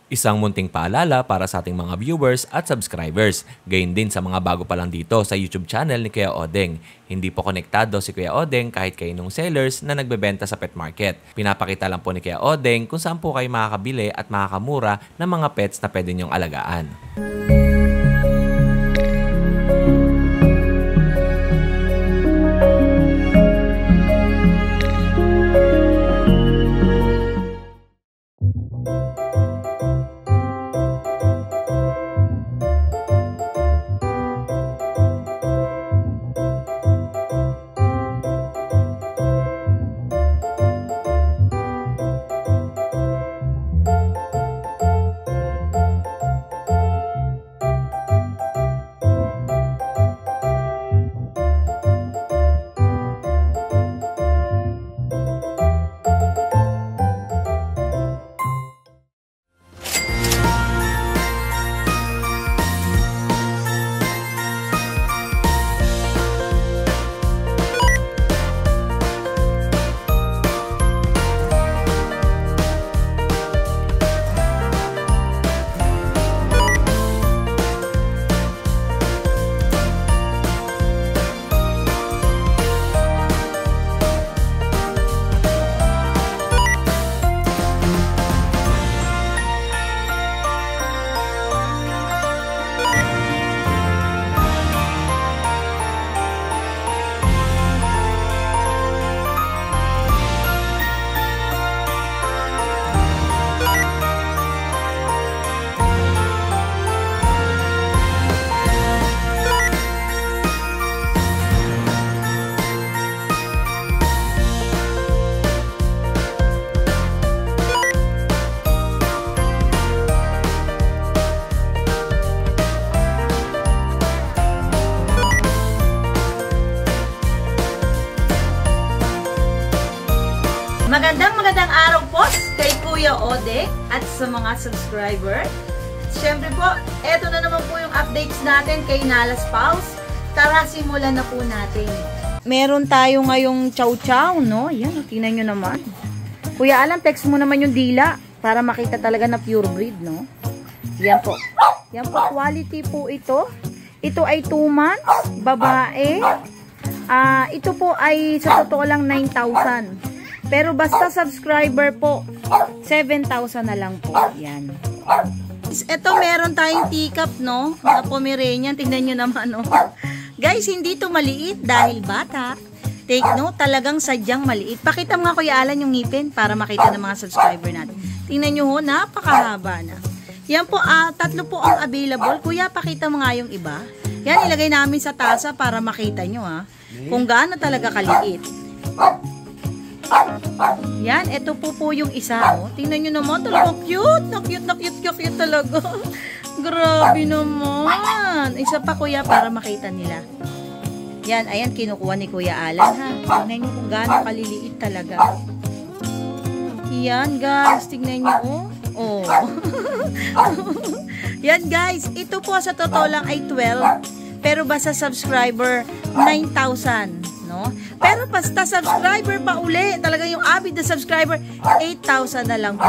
Isang munting paalala para sa ating mga viewers at subscribers. Gayon din sa mga bago pa lang dito sa YouTube channel ni Kuya Odeng. Hindi po konektado si Kuya Odeng kahit kaninong sellers na nagbebenta sa pet market. Pinapakita lang po ni Kuya Odeng kung saan po kayo makakabili at makakamura ng mga pets na pwede niyong alagaan. Magandang araw po kay Kuya Odeng at sa mga subscriber. Siyempre po, eto na naman po yung updates natin kay Nalas Paws. Tara, simulan na po natin. Meron tayo ngayong chow-chow, no? Yan, tingnan nyo naman. Kuya Alan, text mo naman yung dila para makita talaga na pure breed, no? Yan po. Yan po, quality po ito. Ito ay 2 months, babae. Ito po ay sa totoo lang 9,000. Pero basta subscriber po, 7,000 na lang po. Yan. Ito meron tayong teacup, no? Na Pomeranian. Tingnan nyo naman, no? Guys, hindi to maliit dahil bata. Take note, talagang sadyang maliit. Pakita mo nga Kuya Alan yung ngipin para makita ng mga subscriber natin. Tingnan nyo ho, napakahaba na. Yan po, 3 po ang available. Kuya, pakita mo nga yung iba. Yan, ilagay namin sa tasa para makita nyo, ha? Kung gaano talaga kaliit. Yan, ito po yung isa, oh. Tingnan nyo naman, talagang cute. Na-cute talaga. Grabe naman. Isa pa, Kuya, para makita nila. Yan, ayan, kinukuha ni Kuya Alan, ha. Tingnan nyo kung gaano kaliliit talaga. Yan, guys. Tingnan nyo, oh. Yan, guys. Ito po, sa totoo lang ay 12. Pero basta subscriber, 9,000. No? Pero basta subscriber pa uli, talagang yung avid na subscriber, 8,000 na lang po.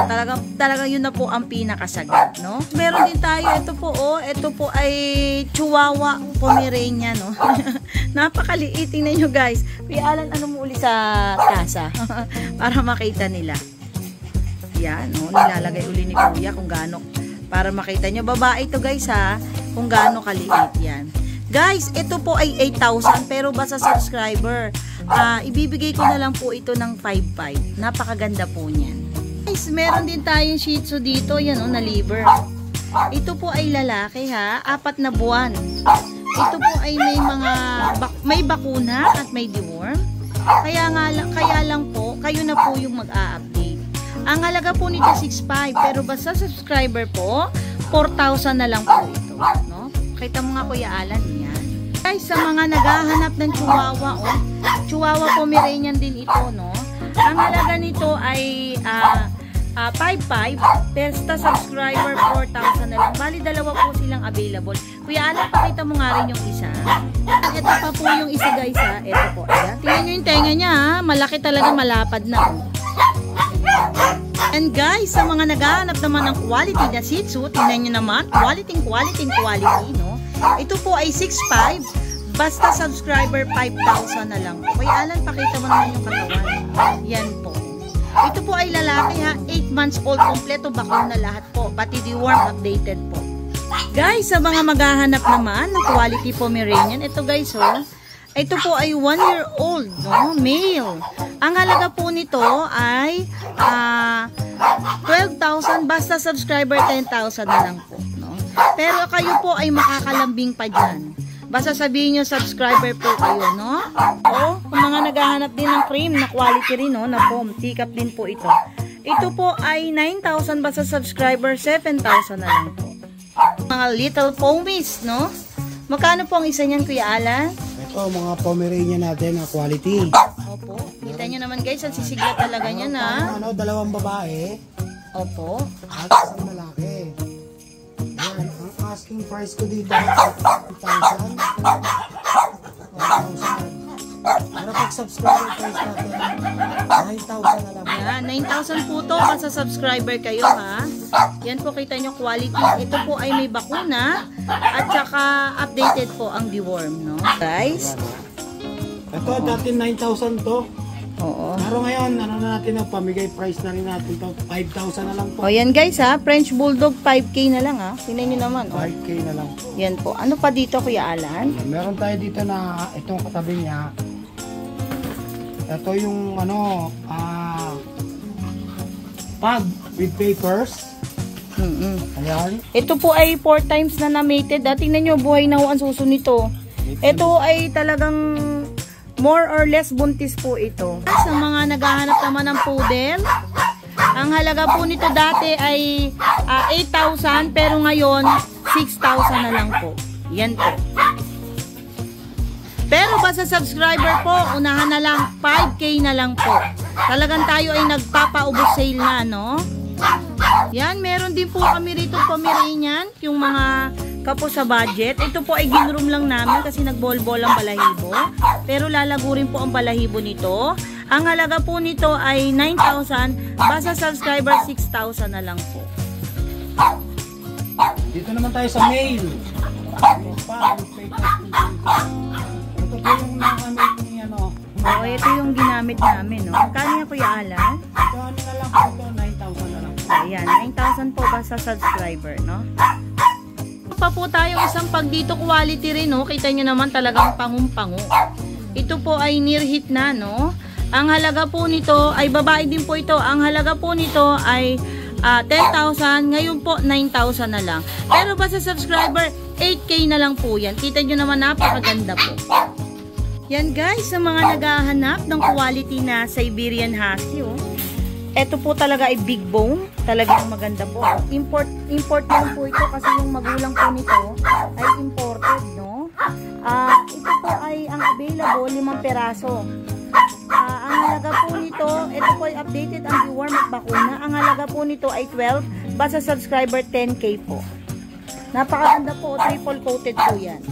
Talagang yun na po ang pinakasagad, no? Meron din tayo, ito po, oh, ito po ay Chihuahua Pomeranian, no? Napakaliit, tingnan nyo guys. Kuya Alan, ano mo uli sa tasa? Para makita nila. Yan, no? Nilalagay uli ni Kuya kung gaano, para makita nyo. Babae ito guys, ha? Kung gaano kaliit, yan. Guys, ito po ay 8,000 pero basta subscriber. Ibibigay ko na lang po ito ng 5,500. Napakaganda po niyan. Guys, meron din tayong Shih Tzu dito. Yan o, na liver. Ito po ay lalaki ha. 4 na buwan. Ito po ay may bakuna at may deworm. Kaya lang po, kayo na po yung mag-a-update. Ang halaga po nito 6,500 pero basta subscriber po, 4,000 na lang po ito. No? Kita mo nga Kuya Alan, yan. Guys, sa mga naghahanap ng Chihuahua, oh, Chihuahua Pomeranian din ito, no? Ang halaga nito ay 5,500, basta subscriber 4,000 na lang. Bali, dalawa po silang available. Kuya Alan, pakita mo nga rin yung isa. Ito pa po yung isa guys, ha. Ito po, ayan. Tingnan nyo yung tenga niya, ha. Malaki talaga, malapad na, oh. And guys, sa mga naghahanap naman ng quality na Shih Tzu, tingnan nyo naman, quality, no? Ito po ay 6'5", basta subscriber 5,000 na lang po. Kuya Alan, pakita mo naman yung katawan. Yan po. Ito po ay lalaki ha, 8 months old, kompleto bakuna lahat po, pati deworm updated po. Guys, sa mga maghahanap naman ng quality Pomeranian, ito guys ito po ay 1 year old, no? Male. Ang halaga po nito ay 12,000, basta subscriber 10,000 na lang po, no? Pero kayo po ay makakalambing pa dyan. Basta sabihin nyo subscriber po kayo, no? O, kung mga naghahanap din ng cream na quality rin, no? Na foam, tikap din po ito. Ito po ay 9,000, basta subscriber 7,000 na lang po. Mga little foamies, no? Magkano po ang isa niyan, Kuya Alan? Ito, mga Pomeranian natin na quality. Opo. Kita nyo naman guys, ang sisigla talaga niya na. Dalawang babae. Opo. At isang malaki. Yan, ang asking price ko dito, 1,000. 1,000. Para pag subscriber price natin, 9,000 na lang. Yan, 9,000 po to, basta subscriber kayo ha. Yan po, kita nyo quality. Ito po ay may bakuna at saka updated po ang deworm, no? Guys. Ito, dati 9,000 to. Oo. Pero ngayon, ano na natin, pamigay price na rin natin to, 5,000 na lang po. O yan guys ha, French Bulldog 5K na lang ha. Tingnan nyo naman. 5K na lang. Yan po. Ano pa dito, Kuya Alan? Meron tayo dito na itong katabi niya. Ito yung pug with papers. Ayan. Ito po ay 4 times na na-mated. Tingnan nyo, buhay na ho ang suso nito. Ito ay talagang more or less buntis po ito. Sa mga naghahanap naman ng poodle, ang halaga po nito dati ay 8,000 pero ngayon 6,000 na lang po. Yan po. Pero basta subscriber po, unahan na lang 5K na lang po. Talagang tayo ay nagpapaubos sale na, no? Yan, meron din po kami rito Pomeranian, yung mga kapo sa budget. Ito po ay ginroom lang namin kasi nagbolbol ang balahibo. Pero lalago rin po ang balahibo nito. Ang halaga po nito ay 9,000, basta subscriber 6,000 na lang po. Dito naman tayo sa mail. Ito po yung nakamit ni Oo, ito yung ginamit namin, no? Magkano yan, Kuya Alan? Ito na lang po ito, 9,000 na lang. Ayan, 9,000 po basta subscriber, no? Pa po tayong isang pag dito quality rin, no? Kita nyo naman talagang pangumpango. Ito po ay near hit na, no? Ang halaga po nito ay babae din po ito. Ang halaga po nito ay 10,000. Ngayon po 9,000 na lang. Pero basta subscriber 8K na lang po yan. Kita nyo naman napakaganda po. Yan guys, sa mga naghahanap ng quality na Siberian Husky, oh. Ito po talaga ay big bone. Talagang maganda po. Import lang po ito kasi yung magulang po nito ay imported, no? Ito po ay ang available 5 peraso. Ang halaga po nito, ito po ay updated ang deworm at bakuna. Ang halaga po nito ay 12, basta subscriber 10K po. Napakaganda po, triple coated po yan.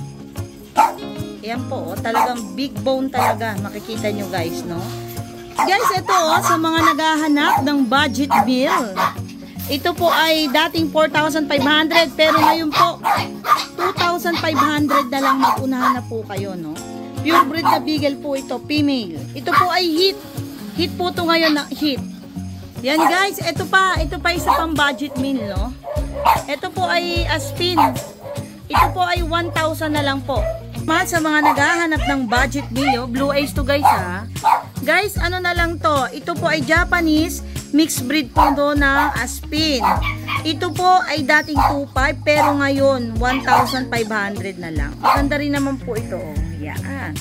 Ayan po, talagang big bone talaga. Makikita nyo guys, no? Guys, ito sa mga naghahanap ng budget meal. Ito po ay dating 4,500 pero ngayon po 2,500 na lang, mag-unahan na po kayo, no? Purebred na beagle po ito, female. Ito po ay hit. Hit po ito ngayon na hit. Yan guys, ito pa isa pang budget meal, no? Ito po ay Aspin. Ito po ay 1,000 na lang po. Sa mga naghahanap ng budget meal, blue eyes to guys ha. Guys, ano na lang to? Ito po ay Japanese mixed breed po do ng Aspin. Ito po ay dating 2,500 pero ngayon 1,500 na lang. Maganda rin naman po ito. Oh. Yan.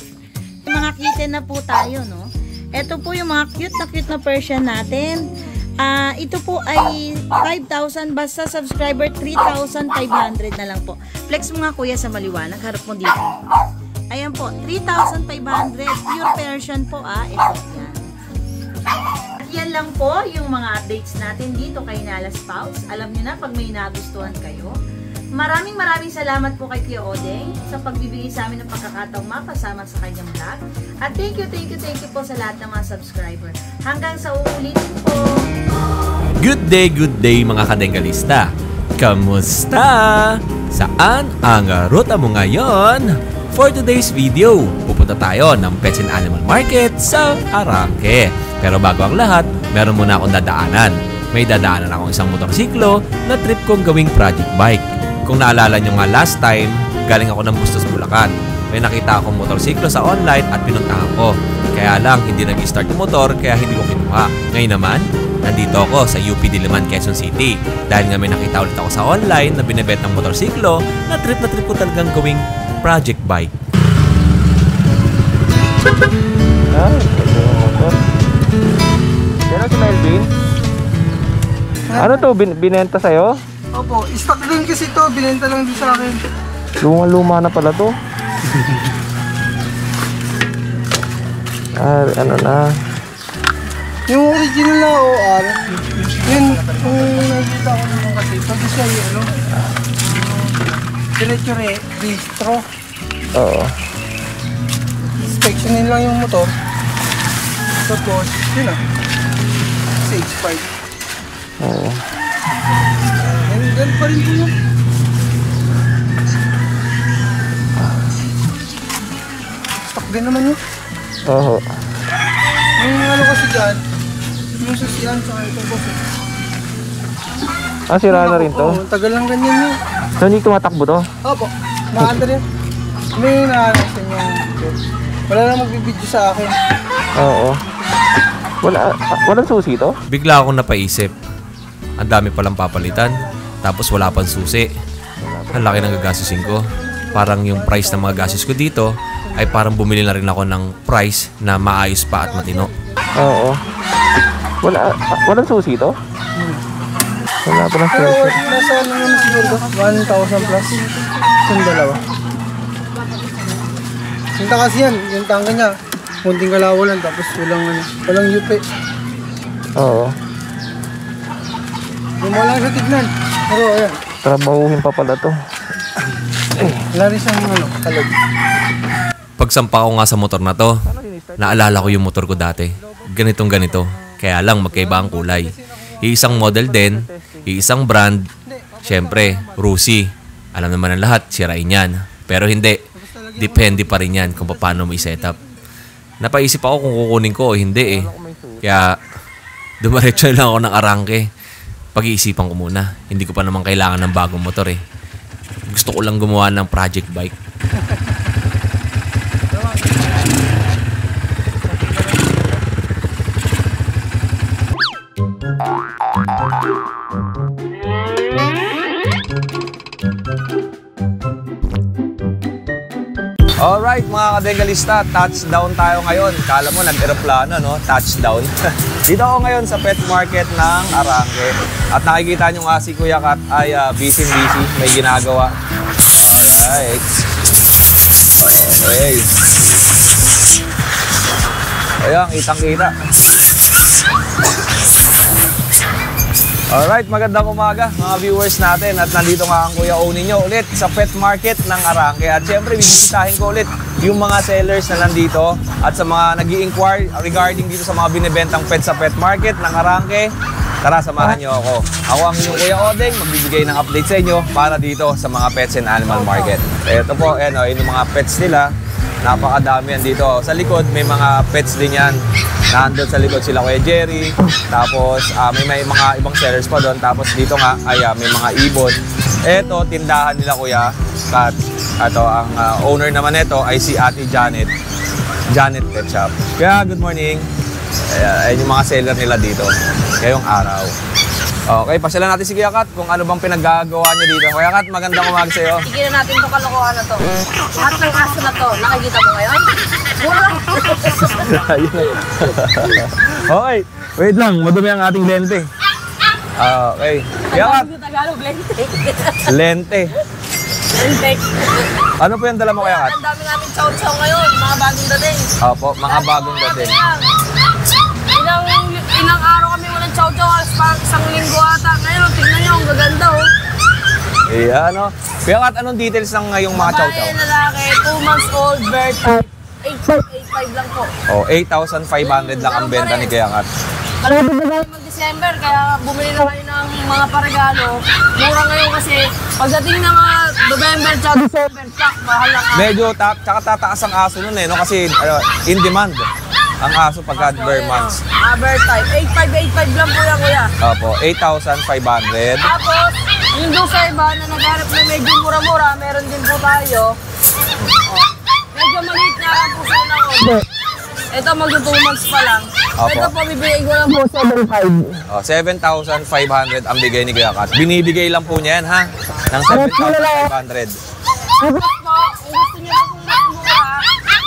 Mga kitten na po tayo, no? Ito po yung mga cute na Persian natin. Ito po ay 5,000 basta subscriber 3,500 na lang po. Flex mo nga kuya sa maliwanag, harap mo dito. Ayan po, 3,500 pure Persian po ito. Yan. Yan lang po yung mga updates natin dito kay Nala Spouse. Alam niyo na pag may nagustuhan kayo. Maraming salamat po kay Kuya Odeng sa pagbibigay sa amin ng pagkakataong mapasama sa kanyang vlog. At thank you po sa lahat ng mga subscriber. Hanggang sa uulitin po. Good day mga kadenggalista! Kamusta? Saan ang ruta mo ngayon? For today's video, pupunta tayo ng Pets and Animal Market sa Arangke. Pero bago ang lahat, meron muna akong dadaanan. May dadaanan akong isang motorsiklo na trip kong gawing project bike. Kung naalala nyo nga last time, galing ako ng Bustos, Bulacan. May nakita akong motorsiklo sa online at pinuntahan ko. Kaya lang, hindi nag-start yung motor kaya hindi ko kinuha. Ngayon naman, nandito ako sa UP Diliman, Quezon City. Dahil nga may nakita ulit ako sa online na binibenta ng motorsiklo na trip ko talagang gawing project bike. Yan si Melvin? Ano to? Binenta sa'yo? Opo, stock din kasi to, binenta lang din sa akin. Luma na pala to. Ano na? Yung original na OR, yun, kung nakita ko naman kasi, pag siya yung diretso registro. Oo. Inspectionin lang yung motor. Tapos, yun sa H5. Oo. Ganun pa rin po yun. Stock din naman yun. Oo. Yung ano kasi dyan, yung sasiyan sa ito boss. Sira na rin to? Oo, tagal lang ganyan yun. So, hindi tumatakbo to? Opo, maanda rin. May naanasin yung wala na magbibidyo sa akin. Oo. Walang susi to? Bigla akong napaisip. Ang dami palang papalitan. Tapos wala pang susi. Ang laki ng gagastusin ko. Parang yung price ng mga gastos ko dito ay parang bumili na rin ako ng price na maayos pa at matino. Oo. Walang susi to? Wala pa lang Pero susi. nasa ano naman siguro 1,000 plus. Yung dalawa. Yung kasi yan, yung tangga niya. Kunting kalawalan tapos walang yupi. Oo. Gumalang sa tignan. Pero ayan, Trabahuhin pa pala to. wala rin siyang kalog. Pagsampa ko nga sa motor na to, naalala ko yung motor ko dati. Ganitong ganito. Kaya lang magkaiba ang kulay. Iisang model din, iisang brand. Siyempre, Rusi. Alam naman ng lahat, sirain yan. Pero hindi. Depende pa rin yan kung paano mo i-setup. Napaisip ako kung kukunin ko o hindi eh. Kaya dumiretso lang ako ng Arangke. Pag-iisipan ko muna. Hindi ko pa naman kailangan ng bagong motor eh. Gusto ko lang gumawa ng project bike. Alright mga kadenggalista, touchdown tayo ngayon. Kala mo nag-aeroplano, no? Touchdown. Dito ako ngayon sa pet market ng Arangke. At nakikita nyo nga si Kuya Kat ay busy, may ginagawa. Alright. Okay. Ayan, kitang-kita. Alright, magandang umaga mga viewers natin. At nandito nga ang Kuya Oni nyo ulit sa pet market ng Arangke. At syempre, bibisitahin ko ulit yung mga sellers na nandito at sa mga nag-i-inquire regarding dito sa mga binibentang pet sa pet market ng Arangke. Tara, samahan nyo ako. Ako ang inyong Kuya Odeng, magbibigay ng update sa inyo para dito sa mga pets and animal market. Ito po, yung mga pets nila. Napakadami yan dito. Sa likod, may mga pets din yan. Nandun sa likod sila Kuya Jerry. Tapos, may mga ibang sellers pa doon. Tapos dito nga, may mga ibon. Ito, tindahan nila Kuya Kat. Ito, ang owner naman nito ay si Ate Janet. Janet Pet Shop. Kaya, good morning. Ayan yung mga seller nila dito. Ngayong araw. Okay, pasyalan natin si Kuya Kat kung ano bang pinaggagawa niya dito. Kuya Kat, magandang umaga sa iyo. Tignan natin itong kalokohan na to. Lahat ng aso na to, nakikita mo ngayon? Mura! Okay, wait lang. Madumi ang ating lente. Okay. Kuya Kat, Ang Tagalog, lentek. lente. Lentek. Ano po yung dala mo, Kuya Kat? Ang dami namin chow-chow ngayon, mga bagong dating. Opo, mga bagong dating. Ilang araw kami walang chow-chow, halos parang isang linggo ata. Ngayon, tignan nyo, ang gaganda oh. Ayan, no? Kuya Kat, anong details ng ngayong mga chow-chow? Babae, lalaki, 2 months old, bird type. 8.5 lang po. Oh, 8,500 lang ang benta ni Kuya Kat. Marami na lang mag-discount December, kaya bumili na kayo ng mga paregalo. Mura ngayon kasi pagdating ng mga November at December, mahal lang. Medyo tsaka tataas ang aso nun eh, no? Kasi in demand ang aso pagka bare months. Bare type. 8,585 lang po yan, kuya. Opo, 8,500. Tapos, yung doon sa iba na nagharap na medyo mura-mura, meron din po tayo. Medyo maliit na lang po sa unang order. Ito magto 2 months pa lang. Opo. Ito po, bibigay ko lang po 7,500. Oh, 7,500 ang bigay ni Kuya Kat. Binibigay lang po niya yan, ha? Ng 7,500. Tapos po, kung gusto niyo po kung mas mura,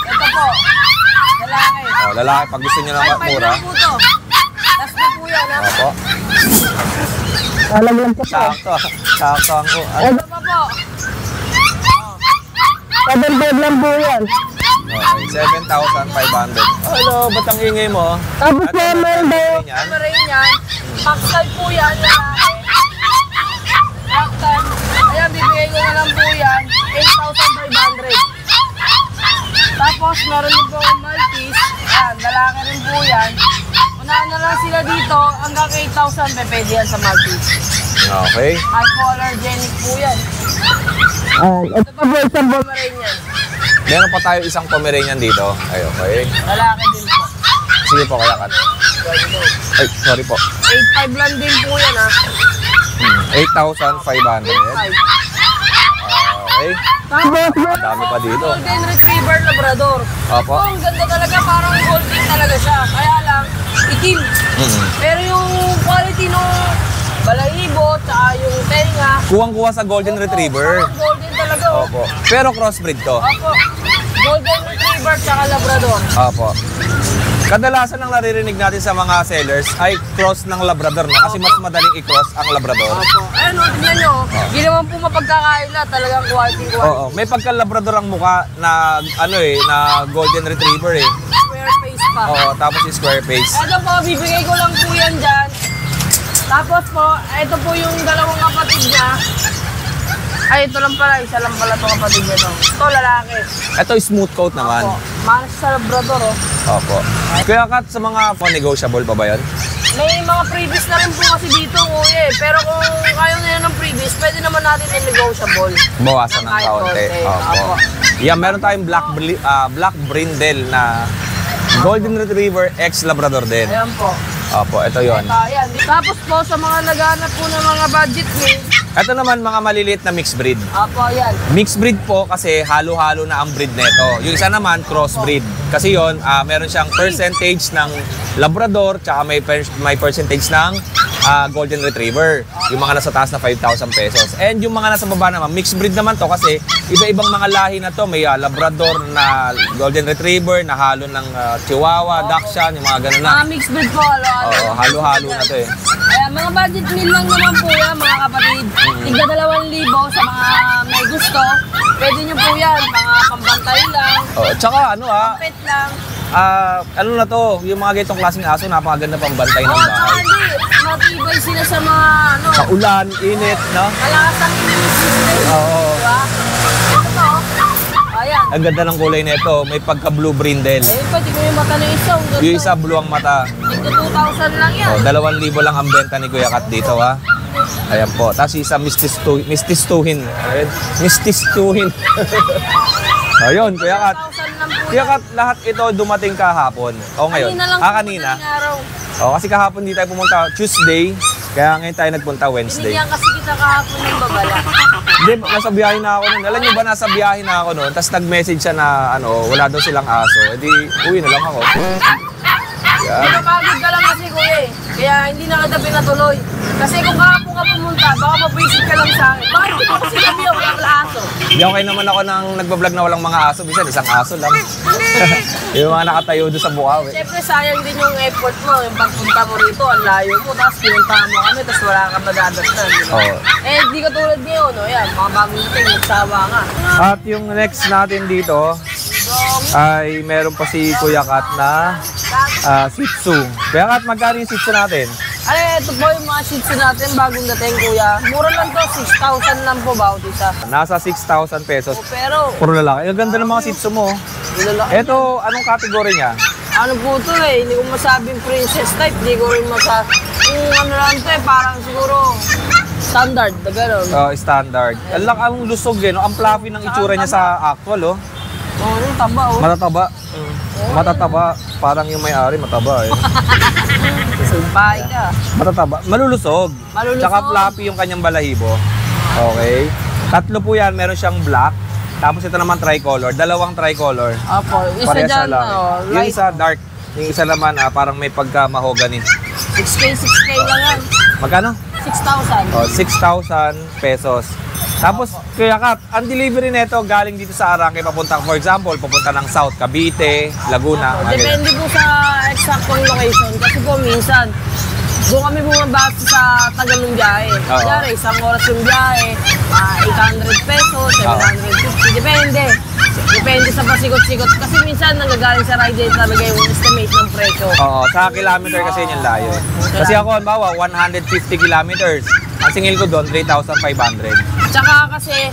ito po, lalaki. Oh, lalaki, pag gusto niyo ng 5,500 mura. lang po to. Last na po yan, ha? Opo. Lalagyan ko po. Sakto. Sakto ang... Ito pa po. 7,500 lang po yan. Okay, 7,500. Hello, ba't ang ingay mo? Tapos po, meron daw. Camera yun yan. Pack-type po yan, lalaki. Pack-type. Ayan, bibigay ko na lang po yan. 8,500. Tapos, meron din po ang Maltese. Ayan, lalaki rin po yan. Unahan na lang sila dito. Hanggang 8,000, pwede yan sa Maltese. Okay. Hypoallergenic po yan. Ito pa po, isang po. Camera yun yan. Meron pa tayo isang Pomeranian dito. Ay, okay. Lalaki din po. Sige po, Kuya Kat. Ay, sorry po. 8,500 lang din po yan, ha? 8,500. 8,500. Okay. Tapos, Madami pa dito. Golden Retriever Labrador. Opo. Ang ganda talaga, parang golden talaga siya. Kaya lang, itim. Pero yung quality nung balahibo, tsaka yung tenga, Kuwang-kuwa sa Golden Retriever. parang golden talaga. Opo. Pero crossbreed to. Opo. Golden Retriever tsaka Labrador. Opo. Kadalasan ang naririnig natin sa mga sellers ay cross ng Labrador, no? Kasi mas madaling i-cross ang Labrador. Opo. Ayun, o, tignan nyo. Ginawan po mapagkakaila. Talagang quality. Oo, may pagka-Labrador ang muka na na Golden Retriever eh. Square face pa. Oo, tapos square face. Ito po, bibigay ko lang po yan dyan. Tapos po, ito po yung dalawang kapatid niya. Ay, ito lang pala. Isa lang pala ito kapatid niya. No? Ito, lalaki. Ito smooth coat naman. Opo. Manas sa Labrador, oh. Opo. Kaya Kat, sa mga negotiable pa ba yun? May mga previous na rin po kasi dito, kuya eh. Pero kung ayaw na yun ng previous, pwede naman natin i-negotiable. Bawasan ng Kahit kaunti. konti. Opo. Yeah, meron tayong black brindle na Golden Retriever X Labrador din. Ayan po. Opo, ito yon. Ayan. Tapos po, sa mga naghahanap po ng mga budget meal, Ito naman mga maliliit na mixed breed. apo, ayan. Mixed breed po kasi halo-halo na ang breed nito. Yung isa naman crossbreed. Kasi yon, meron siyang percentage ng Labrador tsaka may percentage ng Golden Retriever. Yung mga nasa taas na 5,000 pesos. And yung mga nasa baba naman, mixed breed naman to kasi iba-ibang mga lahi na to. May Labrador na Golden Retriever na halo ng Chihuahua, Dachshund, yung mga ganun na. Mga mixed breed po, halo-halo. Oo, halo-halo na to eh. Ayan, mga budget meal lang naman po yan, mga kapatid. Tigda 2,000 sa mga may gusto. Pwede nyo po yan, mga pambantay lang, Oo, tsaka pet lang. ano na to, yung mga ganitong klaseng aso, napakaganda pang bantay ng Oo, tsaka bahay. hindi, matibay sila sa mga, Sa ulan, init, no? malakas ang immune system. Oo. Diba? Ito, ayan. Ang ganda ng kulay nito, may pagka-blue brindle. Ayun pa, tignan yung mata ng isa. Ang Yung isa, blue ang mata. Ito 2,000 lang yan. O, 2,000 lang ang benta ni Kuya Kat dito, ha? Ayan po. Tapos isa, mististuhin. Ayan. Mististuhin. Ayun, Kuya Kat. 2,000 lang po. Kuya Kat, lahat ito dumating kahapon. O ngayon? Kanina lang po, Kanina. madaling araw. O, kasi kahapon di tayo pumunta Tuesday. Kaya ngayon tayo nagpunta Wednesday. Binigyan kasi kita kahapon ng babala. Hindi, nasa biyahe na ako nun. Alam niyo ba, nasa biyahe na ako nun. Tapos nag-message siya na wala daw silang aso. E di, uwi na lang ako. Yan. Napagod ka lang kasi kuya eh. Kaya hindi na kita pinatuloy. Kasi kung kahapon ka pumunta, baka mabisit ka lang sa akin. Bakit hindi ko kasi gabi ako walang aso? Di okay naman ako nang nagbablog na walang mga aso. Bisan, isang aso lang. Yung mga nakatayo doon sa bukaw eh. Siyempre sayang din yung effort mo. Yung pagpunta mo rito, ang layo mo. Tapos pinuntahan mo kami, tapos wala ka madadatnan. Oo. Eh, di ka tulad ngayon. No? Yan, mga bagong dating, nagsawa nga. At yung next natin dito ay meron pa si Kuya Kat na Shih Tzu. Kuya Kat, magkano yung Shih Tzu natin? Ay, ito po yung mga shih tzu natin, bagong dating kuya. Mura lang to, 6,000 lang po bawat isa. Nasa 6,000 pesos. Pero, Puro lalaki. Ang ganda ng mga Shih Tzu mo. lalaki. Ito, anong category niya? Ano po ito eh, hindi ko masabing princess type, hindi ko rin Kung ano lang ito parang siguro standard na gano'n. Standard. Ang lusog eh, no? Ang fluffy ng itsura niya sa actual, oh. Oo, yung taba, oh. Matataba. Matataba. Parang yung may-ari, mataba eh. Bahay ka. Matataba. Malulusog. Malulusog. Tsaka fluffy yung kanyang balahibo. Okay. 3 po yan. Meron siyang black. Tapos ito naman tricolor. 2 tricolor. Opo. Isa Parehas dyan, na lang. Yung light. isa dark. Yung isa naman parang may pagka-mahogany. 6K lang yan. Magkano? 6,000. 6,000 pesos. Tapos, kaya Kat, ang delivery nito galing dito sa Arangke papunta, for example, papunta ng South, Cavite, Laguna. Depende po sa exactong location. Kasi po minsan, doon kami bumabasa sa tagal ng biyahe. Kaya isang oras yung biyahe, 800 pesos, 750, depende. Depende sa pasikot-sikot. Kasi minsan nanggagaling sa rider talaga yung estimate ng presyo. Oo, sa kilometer kasi yun yung layo. Kasi ako, halimbawa, 150 kilometers. Ang singil ko doon, 3,500. Tsaka kasi,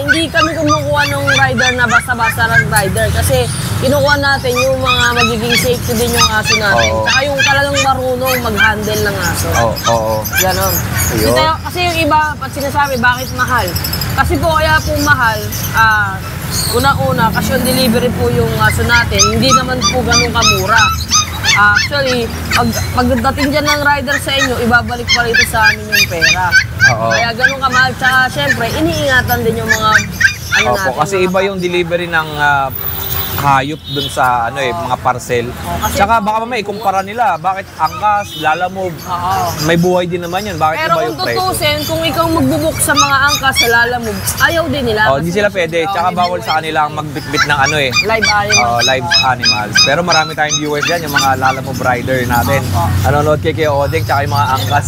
hindi kami kumukuha ng rider na basta-basta ng rider. Kasi kinukuha natin yung mga magiging safety din yung aso natin. Oo. Tsaka yung talagang marunong mag-handle ng aso. Oo. Ganon. Kasi yung iba, pag sinasabi, bakit mahal? Kasi po kaya po mahal, una-una, kasi yung delivery po yung aso natin, hindi naman po ganun kamura. Actually, pagdating dyan ng rider sa inyo, ibabalik pa rito sa amin yung pera. Oo. Kaya ganun kamahal. Tsaka syempre, iniingatan din yung mga natin. Kasi iba yung delivery ng hayop dun sa mga parcel. kasi Tsaka baka mamaya ikumpara nila, bakit angkas, lalamove, may buhay din naman yun, bakit Pero iba kung yung price? tutusin, kung ikaw magbubuk sa mga angkas sa lalamove, ayaw din nila. Hindi Kasi sila pwede, tsaka may bawal buhay. sa kanila ang magbitbit ng Live animals. live animals. Pero marami tayong viewers dyan, yung mga lalamove rider natin. Nanonood kay Kuya Odeng, tsaka yung mga angkas.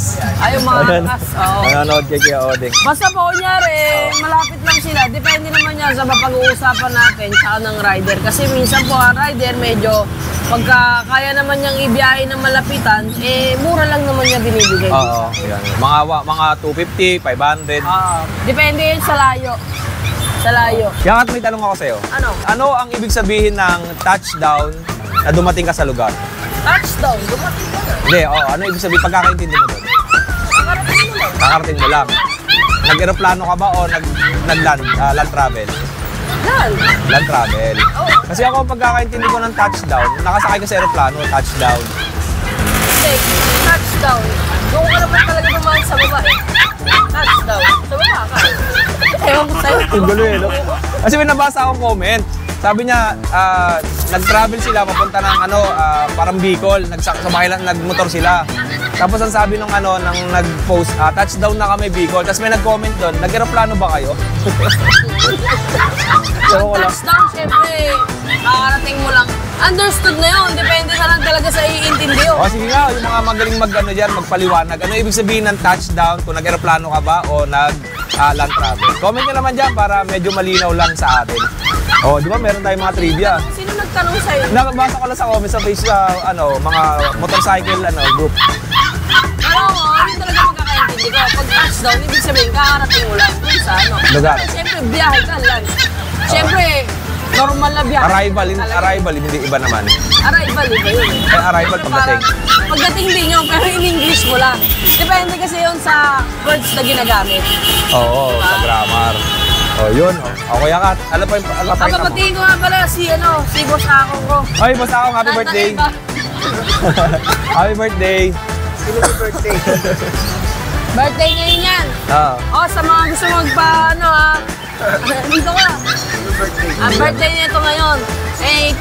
Yung mga angkas. Nanonood kay Kuya Odeng. Basta po, kunyari, malapit lang sila. Depende naman yan sa mapag-uusapan natin tsaka ng rider. Kasi minsan po, rider, medyo pagka kaya naman niyang ibiyahe ng malapitan, mura lang naman niya binibigay. Oo, yan. Mga 250, 500. Depende yun sa layo. Sa layo. Kaya may tanong ako sa'yo. Ano? Ano ang ibig sabihin ng touchdown na dumating ka sa lugar? Touchdown, dumating ka na. Hindi, ano ibig sabihin? Pagkakaintindi mo doon? Kakarating mo lang. Nag-aeroplano ka ba o nag-land travel? Land travel. Kasi ako pagkakaintindi ko ng touchdown, nakasakay ka sa aeroplano, touchdown. Touchdown. Doon ka naman talaga dumaan sa baba eh. Touchdown. Sa baba ka. Ewan ko sa'yo. Ang gulo eh, no? Kasi may nabasa akong comment. Sabi niya, nag-travel sila papunta ng parang Bicol, nagsabay lang, nagmotor sila. Tapos ang sabi nung nag-post, touchdown na kami Bicol. Tapos may nag-comment doon, nag-aeroplano ba kayo? Ang touchdown, syempre, kakarating mo lang. Understood na yun. Depende na lang talaga sa iintindi yun. Sige nga, yung mga magaling magpaliwanag. Ano ibig sabihin ng touchdown? Kung nag-aeroplano ka ba o nag-land travel? Comment nyo naman dyan para medyo malinaw lang sa atin. Di ba meron tayong mga trivia? Sino nagtanong sa'yo? Nakabasa ko lang sa comments sa face mga motorcycle group. Pero hindi talaga magkakaintindi ko. Pag touchdown, ibig sabihin, kakarating mo lang dun sa Lugar. Siyempre, biyahe ka lang. Siyempre, normal na biyahe. Arrival, hindi iba naman. Arrival, iba yun. Arrival pagdating. Pagdating din yun, pero in English mo lang. Depende kasi yun sa words na ginagamit. Oo, sa grammar. Yun. Kuya Kat, ano pa yung Papatiin ko nga pala si Boss Akong ko. Ay, Boss Akong, happy birthday. Happy birthday. Sino may birthday? Birthday ngayon yan. Sa mga gusto dito ka. Ang birthday nito ngayon,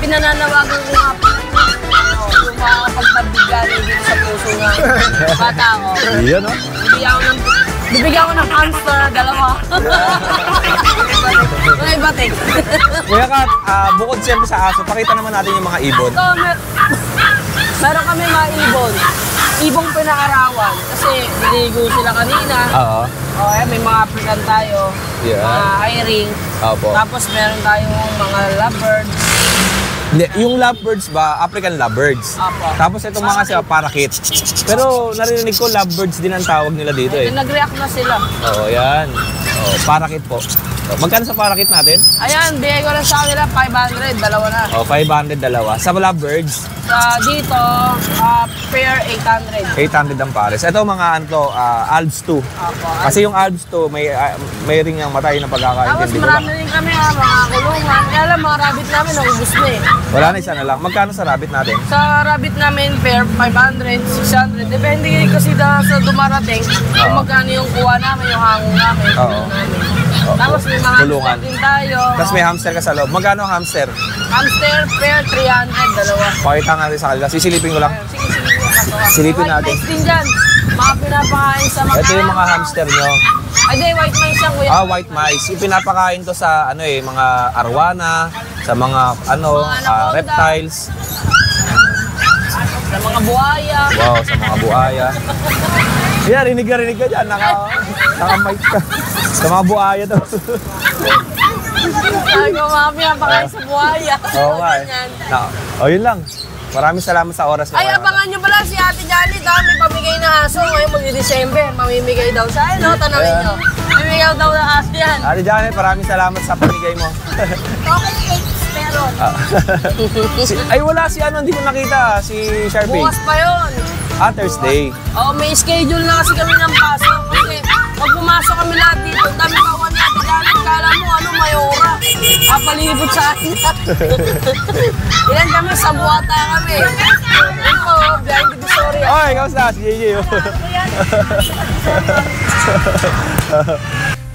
pinananawagan ko nga po yung mga pagpabigyan dito sa puso ng bata ko. Iyan, no? Bibigyan ko ng hamster, 2. May batik. Kuya Kat, bukod siyempre sa aso, pakita naman natin yung mga ibon. Meron kami mga ibon. Ibong pinakarawan. Kasi niligo sila kanina. May mga African tayo. Mga hiring. Tapos meron tayong mga lovebirds. Yung lovebirds ba, African lovebirds. Tapos itong mga parakeet. Pero narinig ko lovebirds din ang tawag nila dito eh. Nag-react na sila. Yan. Parakeet po. Magkano sa parakeet natin? Ayan, bigay ko lang sa kanila 500, 2 na. 500, 2. Sa lovebirds? dito, pair 800. 800 ang pares. Ito mga ano to, Alps 2. Opo. Kasi yung Alps 2, may ring ang matay na Tapos pagkakaintindi ko marami lang. rin kami mga kulungan. Kaya lang mga rabbit namin, naubos na eh. Wala na, isa na lang. Magkano sa rabbit natin? Sa rabbit namin, pair 500, 600. Depende kasi sa dumarating kung magkano yung kuha namin, yung hango namin. Oo. namin. Oo. Tapos may mga Kulungan. hamster din tayo. Tapos may hamster ka sa loob. Magkano ang hamster? Hamster, pair 300, dalawa. Pakita nga natin sa kanila. Sisilipin ko lang. Sige, sige. Silipin White natin. mice din dyan. Mga pinapakain sa mga... Ito yung mga hamster nyo. Ay, di, white mice yan, kuya. White mice. Yung pinapakain to sa mga arwana, sa mga anaconda. reptiles. Sa mga buhaya. Wow, sa mga buhaya. Yeah, rinig ka dyan. Naka-mic ka. Sa mga buhaya to. Ay, kung mga pinapakain sa buhaya. Oo nga eh. Ganyan. Yun lang. Maraming salamat sa oras Ay, abangan nyo pala si Ate Janet, may pamigay na aso. Ngayon mag-December, mamimigay daw sa tanawin nyo. Mamimigay daw na aso yan. Ate Janet, maraming salamat sa pamigay mo. Chocolate cakes, meron. Ay, wala si hindi ko nakita. Si Sharpie. Bukas pa yun. Thursday. Oo, may schedule na kasi kami ng pasok. Kasi pag pumasok kami lahat dito, dami kawan ni Ate Janet. Kala mo, mayora. Palibot sa akin. Ilan kami, sa buwata kami. Yun po, behind the Victoria. Oy, kamusta? Si JJ.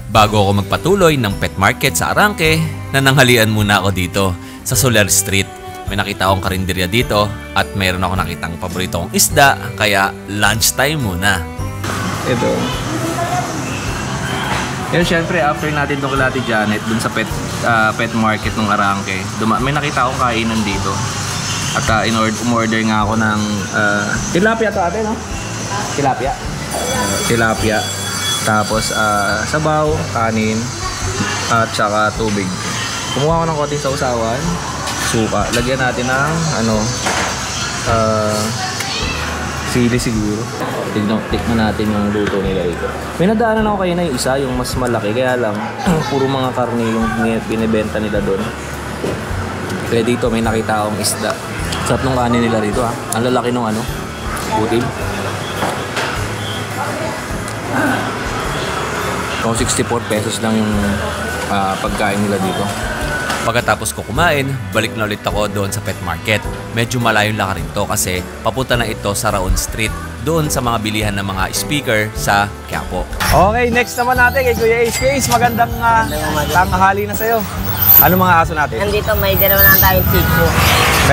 Bago ako magpatuloy ng pet market sa Arangke, nananghalian muna ako dito sa Soler Street. May nakita akong karinderya dito at mayroon ako nakitang paborito kong isda, kaya lunchtime muna. Ito. Yan, syempre, after natin itong kila Ate Janet dun sa pet market ng Arangke, may nakita akong kainan dito. At umorder nga ako ng tilapia to ate, no? Tilapia. Tilapia. Tapos sabaw, kanin, at saka tubig. Kumuha ako ng konting sausawan, suka. Lagyan natin ng sili siguro. Tikman natin yung luto nila ito. May nadaanan ako kayo na yung isa, yung mas malaki. Kaya lang, puro mga karne yung binibenta nila doon. Kaya dito may nakita akong isda. Sarap nung kanin nila dito ha. Ang lalaki nung butil. So 64 pesos lang yung pagkain nila dito. Pagkatapos ko kumain, balik na ulit ako doon sa pet market. Medyo malayo lang rin to kasi papunta na ito sa Raon Street, doon sa mga bilihan ng mga speaker sa Quiapo. Okay, next naman natin kay Kuya Ace. Kuya Ace, magandang tanghali na sa'yo. Ano mga aso natin? Nandito may dalawa na tayong Shih Tzu.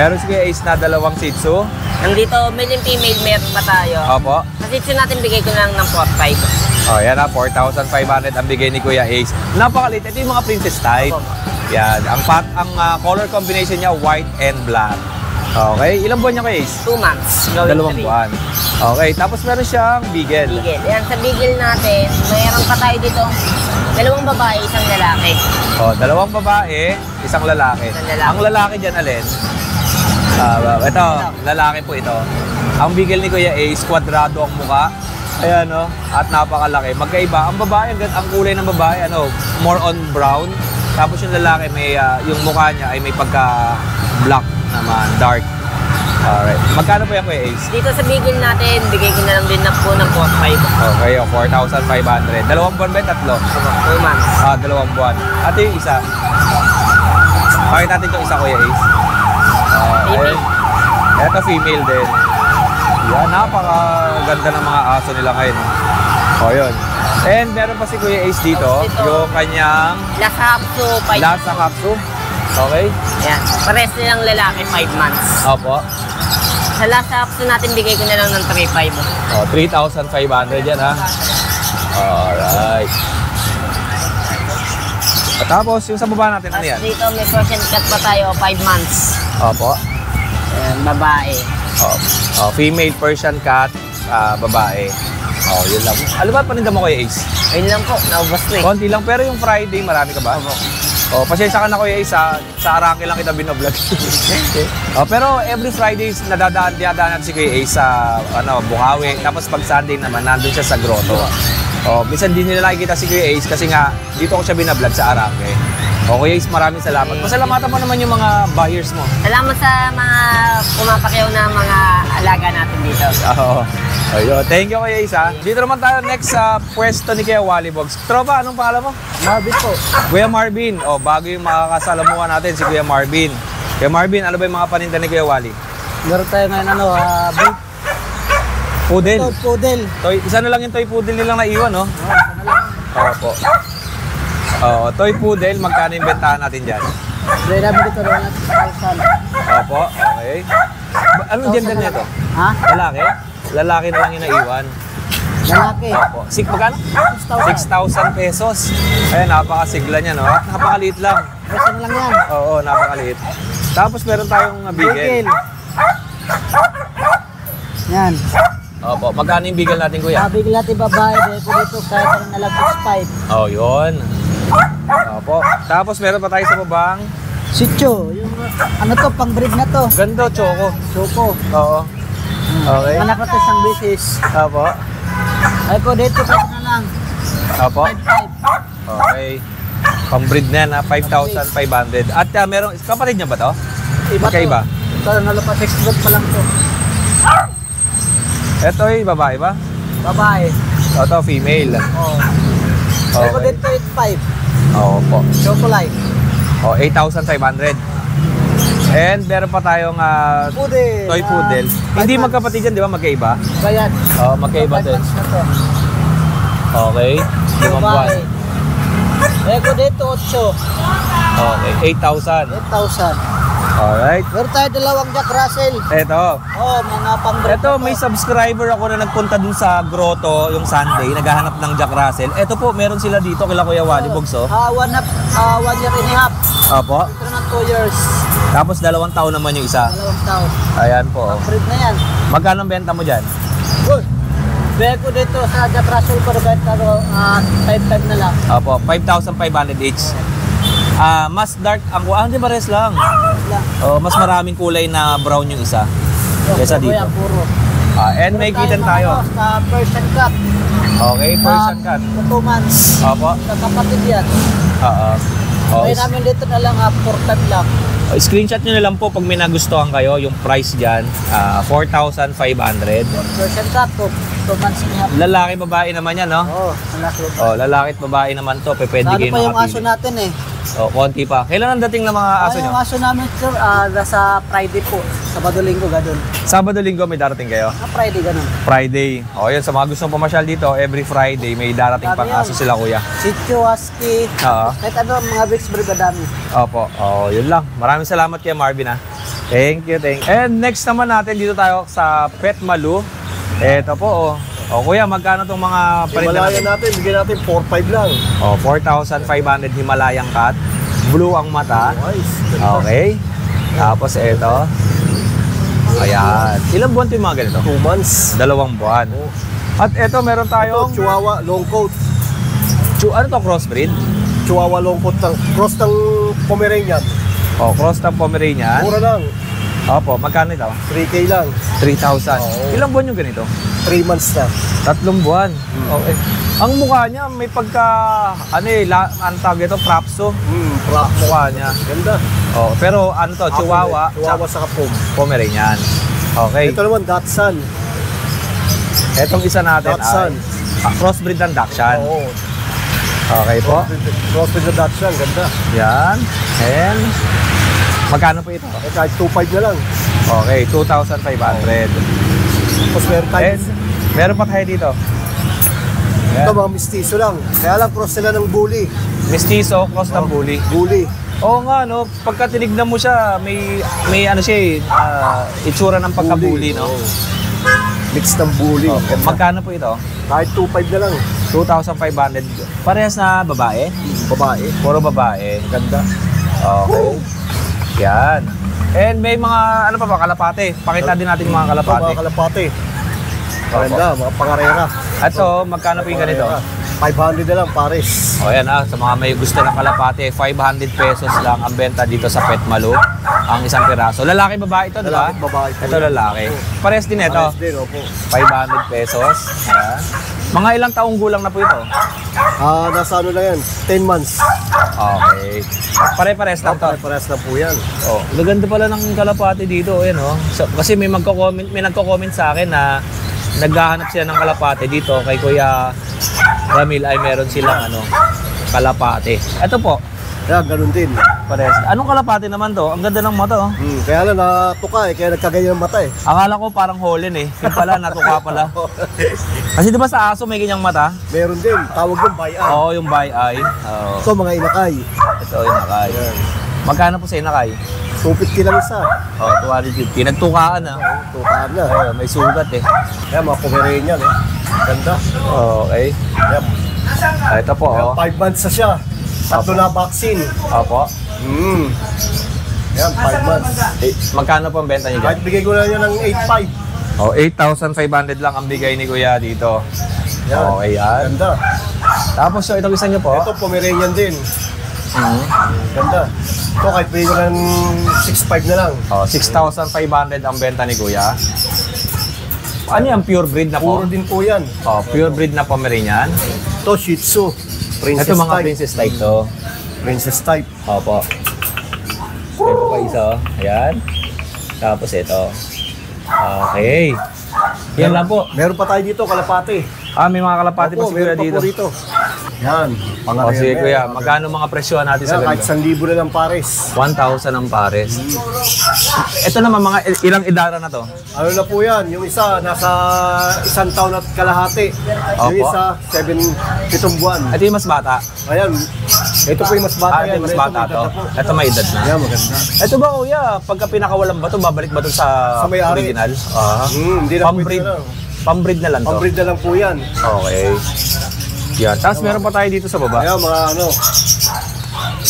Meron si Kuya Ace na dalawang Shih Tzu. Nandito male and female, meron pa tayo. Opo. Sa Shih Tzu natin bigay ko lang ng 4,500. Yan na, 4,500 ang bigay ni Kuya Ace. Napakalit. Ito yung mga princess type. Yan. Ang color combination niya, white and black. Okay. Ilang buwan niya, Kuya Ace? 2 months. 2 buwan. Okay. Tapos meron siyang beagle. Beagle. Yan, sa Beagle natin, mayroon pa tayo dito 2 babae, 1 lalaki. 2 babae, 1 lalaki. Isang lalaki. Ang lalaki dyan, alin? Ito, lalaki po ito. Ang beagle ni Kuya Ace, kwadrado ang muka. Ayan, no? At napakalaki. Magkaiba. Ang babae, ang kulay ng babae, more on brown. Tapos yung lalaki, yung mukha niya ay may pagka-black naman, dark. Alright. Magkano po yan, Kuya Ace? Dito sa Beagle natin, bigay ko na lang din na po ng 4,500. Okay, 4,500. 2 buwan ba yung 3? 2 months. 2 buwan. At yung isa. Pakita natin yung isa, Kuya Ace. Female. Ito female din. Yan, napakaganda ng mga aso nila ngayon. Yun. And meron pa si Kuya Ace dito, yung kanyang Lasa Hapso, 5 Lhasa Kapsu. Okay? Yan. Pares nilang lalaki, 5 months. Opo. Sa Lasa Hapso natin, bigay ko na lang ng 3,500. 3,500 yan ha. Alright. At tapos, yung sa baba natin, ano Tapos yan? dito may Persian cat pa tayo, 5 months. Opo. Ayan, babae. Female Persian cat, babae. Yun lang. Ano ba paninda mo, Kuya Ace? Ayun lang po, naubos na eh. Konti lang, pero yung Friday, marami ka ba? Pasensya ka na, Kuya Ace, sa Arangke lang kita binoblog. Pero every Friday, dinadaan natin si Kuya Ace sa Bukawi. Tapos pag Sunday naman, nandun siya sa grotto. Minsan din nila nakikita si Kuya Ace kasi nga, dito ko siya binablog sa Arangke. Okay, maraming salamat. Pasalamatan mo naman yung mga buyers mo. Salamat sa mga pumapakyaw na mga alaga natin dito. Oo. Ayun. Thank you, Kuya Isa. Dito naman tayo next sa pwesto ni Kuya Wally Bogs. Tropa, anong pangalan mo? Marvin po. Kuya Marvin. O, bago yung makakasalamuhan natin si Kuya Marvin. Kuya Marvin, ano ba yung mga paninda ni Kuya Wally? Meron tayo ngayon beef. Poodle. Poodle. Toy, isa na lang yung toy poodle nilang naiwan, no? Opo. Oo, toy poodle, magkano yung bentahan natin dyan? Dahil namin dito rin at 1,000. Opo, okay. Anong gender nito? Ha? Lalaki? Lalaki na lang yung naiwan. Lalaki. Opo. Magkano? 6,000 pesos. Ayan, napakasigla niya, no? At napakaliit lang. Basta na lang yan. Oo, napakaliit. Tapos meron tayong bigel. Yan. Opo, magkano yung bigel natin, kuya? Bigla natin babae dahil po dito kahit anong nalagpas 5. Oh, yun. Opo. Tapos meron pa tayo sa babang. Sityo, yung ano to, pang breed na to. Ganda, choco. Choco. Oo. Okay. Anak ko to isang bisis. Opo. Ay po dito pa na lang. Opo. 5,500. Okay. Pang-breed na yan, ha? 5,500. At meron, kapatid niya ba to? Magkaiba? Ito, nalapas 6 months pa lang to. Ito ay babae ba? Babae. Ito, female. Oh. Ay po Okay. dito 8,500. Oo po. Choco light. O, 8,500. And meron pa tayong Poodle. toy poodle. Hindi magkapatid yan, di ba? Magkaiba? Bayan. Oo, magkaiba 5 din. months na to. Okay. 5 buwan. Babae. Eh po dito 8. Okay, 8,000. 8,000. Alright. Meron tayo dalawang Jack Russell. Ito. Oh, mga pang-breed. Ito, may subscriber ako na nagpunta dun sa grotto yung Sunday, naghahanap ng Jack Russell. Ito po, meron sila dito kila Kuya Wally Bogs, oh. 1 year and a half. Opo. Ito naman 2 years. Tapos 2 taon naman yung isa. 2 taon. Ayan po. Oh. Breed na yan. Magkano ang benta mo dyan? Good. Baya ko dito sa Jack Russell ko rin pero 5,500 na lang. Opo, 5,500 each. Mas dark ang hindi ba res lang? Oh, mas maraming kulay na brown yung isa kaysa dito. Yan, puro. And may kitten tayo. Sa Persian Cat. Okay, Persian cat. 2 months. Opo. Sa kapatid yan. Oo. Oh, Kaya namin dito na lang 4,500 lang. screenshot nyo na lang po pag may nagustuhan kayo yung price dyan. 4,500. Persian Cat, 2 months and a half. Lalaki, babae naman yan, no? Oh, malaki. Oh, lalaki at babae naman to. Pwede Lalo kayo pa yung aso makapili. natin eh. Oh, konti pa. Kailan ang dating ng mga aso Yung nyo? aso namin sir, nasa Friday po. Sabado-linggo, ganun. Sabado, linggo may darating kayo? Friday, ganun. Friday. O yun, sa mga gustong pumasyal dito, every Friday may darating pang Dami yan. aso sila, kuya. Sityo, husky, Oo. kahit ano, mga Vicks breed na dami. Opo. Oh, yun lang. Maraming salamat kay Marvin, ha. Thank you, thank you. And next naman natin, dito tayo sa Pet Malu. Eto po, oh. O kuya, magkano tong mga parinda Himalayan natin, bigyan natin 4,500 lang. O, 4,500 Himalayan cat. Blue ang mata. Nice. Okay. Tapos eto. Ayan. Ilang buwan to yung mga ganito? 2 months. 2 buwan. At eto, meron Ito, tayong... Chihuahua long coat. Ano to, crossbreed? Chihuahua long coat ng cross ng Pomeranian. O, cross ng Pomeranian. Mura lang. Opo, magkano ito? 3K lang. 3,000. Oo. Ilang buwan yung ganito? 3 months na. 3 buwan. Okay. Ang mukha niya may pagka ang tawag ito, prapso. Rock. Mukha niya. Ganda. Oh, pero ano to, Chihuahua, Chihuahua sa Kapom. Pomeranian. Okay. Ito naman, Dachshund. Etong isa natin Dachshund. ay crossbreed ng Dachshund. Oo. Okay po. Crossbreed na Dachshund. Ganda. Yan. And magkano po ito? Eh, kahit 2,500 na lang. Okay, 2,500. Tapos meron tayo. And meron pa tayo dito. Ito, mga mistiso lang. Kaya lang, cross sila ng bully. Mestizo, cross ng bully. Bully. Oo nga, no? Pagka tinignan mo siya, may ano siya itsura ng pagka-bully, no? Oo. Mix ng bully. Okay. Magkano po ito? Kahit 2,500 na lang. 2,500. Parehas na babae? Babae. Puro babae. Ganda. Okay. Yan. And may mga, ano pa ba, kalapate. Pakita din natin yung mga Ito, kalapate. mga kalapate. Maganda, mga pangarera. At so, magkano po yung ganito? 500 na lang, pares. O yan sa mga may gusto ng kalapate, 500 pesos lang ang benta dito sa Petmalu. Ang isang piraso. Lalaki, babae ito, di ba? Lalaki, babae po. Ito lalaki. Pares din ito. Pares din, opo. 500 pesos. Ayan. Mga ilang taong gulang na po ito? Nasa ano lang yan, 10 months. Okay. Pare-pares lang to. Pares na po yan. Oh, gaganda pala ng kalapate dito, ayan oh. Kasi may nagko-comment sa akin na naghahanap sila ng kalapate dito kay Kuya Ramil ay meron silang kalapate. Ito po, Kaya ganun din. pares. Anong kalapate naman to? Ang ganda ng mata oh. Kaya lang natuka kaya nagkaganyan ang mata Akala ko parang Holland Yung pala, natuka pala. Kasi di ba sa aso may ganyang mata? Meron din, tawag yung bayan. Oo, yung bi-eye. Oo. Ito mga inakay. Ito yung nakay. Magkano po sa inakay? 250 lang isa. Oh, 250. Nagtukaan Tukaan na. Ayun, may sugat Kaya mga Pomeranian Ganda. Okay. Yep. Ito po oh. 5 months na siya. Tatlo na vaccine. Opo. Yan, 5 months. Magkano po ang benta niyo dyan? Kahit bigay ko na yan ng 8.5. Oh, 8,500 lang ang bigay ni Kuya dito. Yan. Okay, yan. Ganda. Tapos so, itong isa niyo po. Ito Pomeranian din. Ganda. Ito kahit bigay ko ng 6.5 na lang. Oh, 6,500 ang benta ni Kuya. Ano yan? Pure breed na po? Puro din po yan. Oh, pure breed na Pomeranian. Ito Shih Tzu. Princess Ito mga type. princess type to. Princess type. Opo. Ito pa isa. Ayan. Tapos ito. Okay. Yan lang po. Meron pa tayo dito, kalapate. May mga kalapati pa Opo, siguro meron pa dito. po rito. Yan. O sige Kuya, magkano mga presyohan natin sa Yan, kahit ganito? 1,000 na lang pares. 1,000 ang pares. Ito naman mga ilang idara na to? Ano na po yan? Yung isa, nasa 1 taon at kalahati. Yung Opo. isa, 7 buwan. Ito yung mas bata. Ayan. Ito po yung mas bata Ito yan. yung mas Ito, bata maganda to. po. Ito may edad na. Yan, maganda. Ito ba Kuya, pagka pinakawalan ba to, babalik ba to sa Sa may-ari. original? Hindi na Pambreed. pwede na lang. Pambreed na lang to. Pambreed na lang po yan. Okay. Yan. Tapos meron pa tayo dito sa baba. Ayan, mga